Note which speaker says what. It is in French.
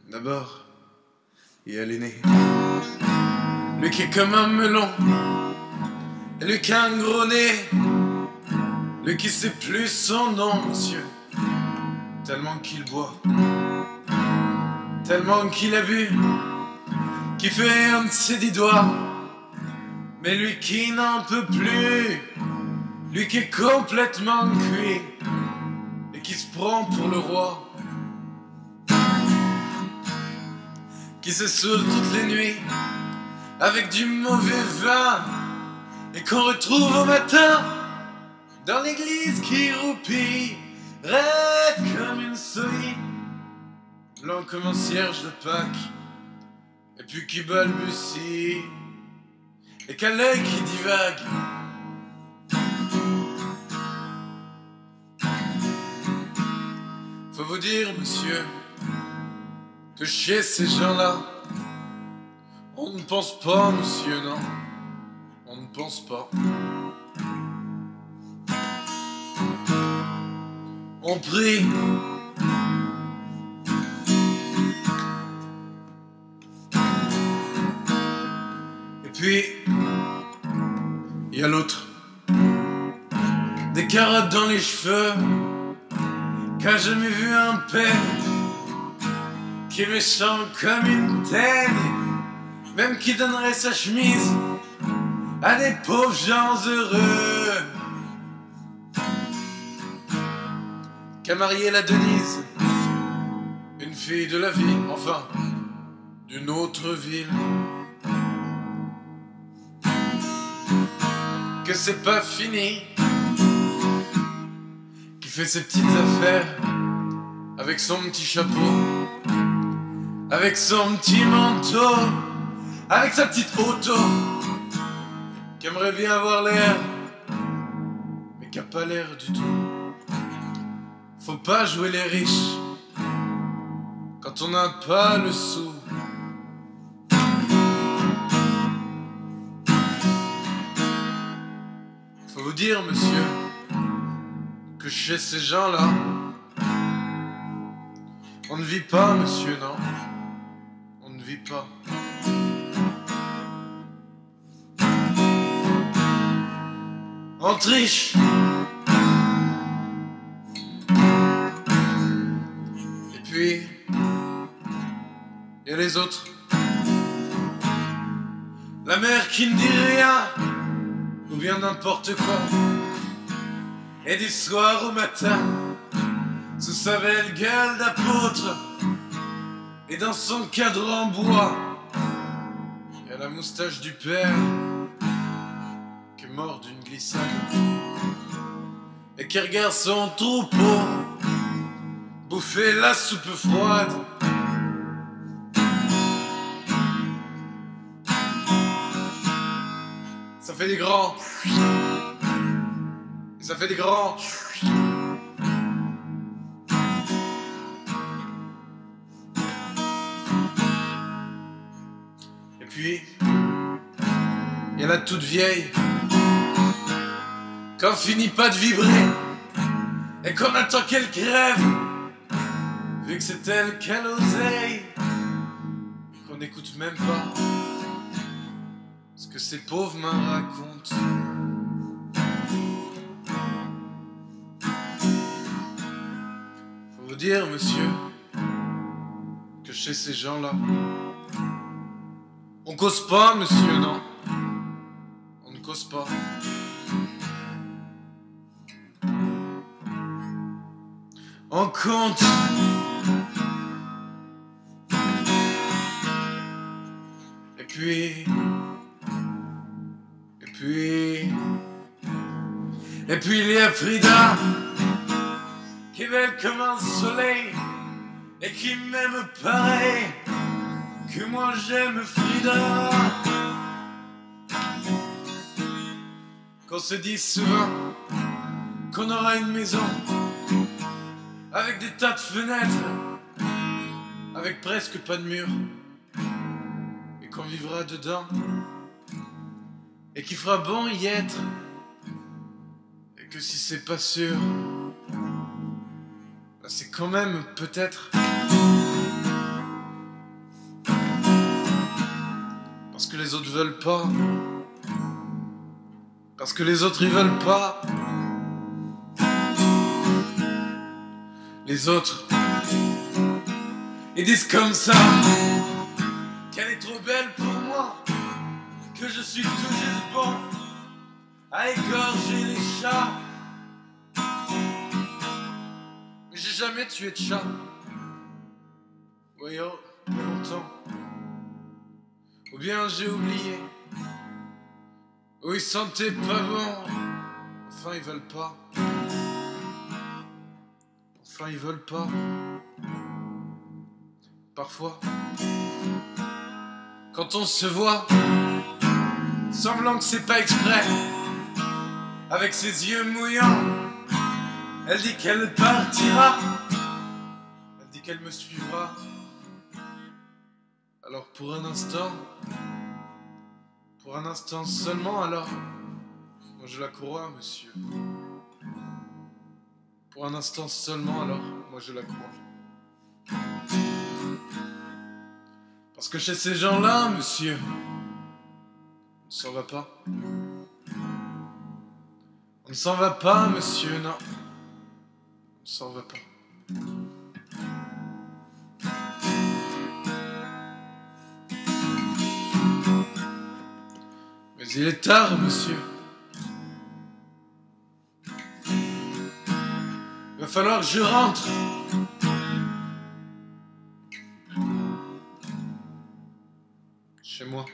Speaker 1: D'abord, il y a l'aîné. Lui qui est comme un melon, et lui qui a un gros nez. Lui qui sait plus son nom, monsieur, tellement qu'il boit, tellement qu'il a bu, qui fait un de ses 10 doigts. Mais lui qui n'en peut plus, lui qui est complètement cuit, et qui se prend pour le roi, qui se saoule toutes les nuits avec du mauvais vin, et qu'on retrouve au matin dans l'église qui roupille, raide comme une souris, blanc comme un cierge de Pâques, et puis qui balbutie, et qu'à l'œil qui divague. Faut vous dire, monsieur, que chez ces gens-là, on ne pense pas, monsieur, non, on ne pense pas. On prie. Et puis, il y a l'autre. Des carottes dans les cheveux, qu'a jamais vu un père, qui est méchant comme une teigne, même qui donnerait sa chemise à des pauvres gens heureux. Qu'a marié la Denise, une fille de la vie, enfin, d'une autre ville. Que c'est pas fini, qui fait ses petites affaires, avec son petit chapeau, avec son petit manteau, avec sa petite auto, qui aimerait bien avoir l'air, mais qui a pas l'air du tout. Faut pas jouer les riches quand on n'a pas le sou. Faut vous dire, monsieur, que chez ces gens-là, on ne vit pas, monsieur, non, on ne vit pas. On triche. Puis, il y a les autres. La mère qui ne dit rien, ou bien n'importe quoi. Et du soir au matin, sous sa belle gueule d'apôtre, et dans son cadre en bois, il y a la moustache du père, qui est mort d'une glissade, et qui regarde son troupeau bouffer la soupe froide. Ça fait des grands. Et ça fait des grands. Et puis, il y a la toute vieille, qu'on finit pas de vibrer, et qu'on attend qu'elle crève, vu que c'est elle qui a l'oseille, qu'on n'écoute même pas ce que ces pauvres mains racontent. Faut vous dire, monsieur, que chez ces gens-là, on cause pas, monsieur, non, on ne cause pas. On compte. Et puis il y a Frida, qui est belle comme un soleil, et qui m'aime pareil que moi j'aime Frida. Qu'on se dit souvent qu'on aura une maison avec des tas de fenêtres, avec presque pas de mur, et qu'on vivra dedans, et qu'il fera bon y être, et que si c'est pas sûr, bah c'est quand même, peut-être, parce que les autres veulent pas, parce que les autres ils veulent pas. Les autres, ils disent comme ça qu'elle est trop belle pour moi, que je suis tout juste bon à égorger les chats. Mais j'ai jamais tué de chat. Oui, oh, il y a longtemps. Ou bien j'ai oublié. Ou ils sentaient pas bon. Enfin, ils veulent pas. Enfin, ils veulent pas. Parfois, quand on se voit, semblant que c'est pas exprès, avec ses yeux mouillants, elle dit qu'elle partira, elle dit qu'elle me suivra. Alors pour un instant seulement, alors, moi je la crois, monsieur. Pour un instant seulement, alors, moi je la crois. Parce que chez ces gens-là, monsieur, on ne s'en va pas. On ne s'en va pas, monsieur, non. On ne s'en va pas. Mais il est tard, monsieur. Il va falloir que je rentre. Chez moi.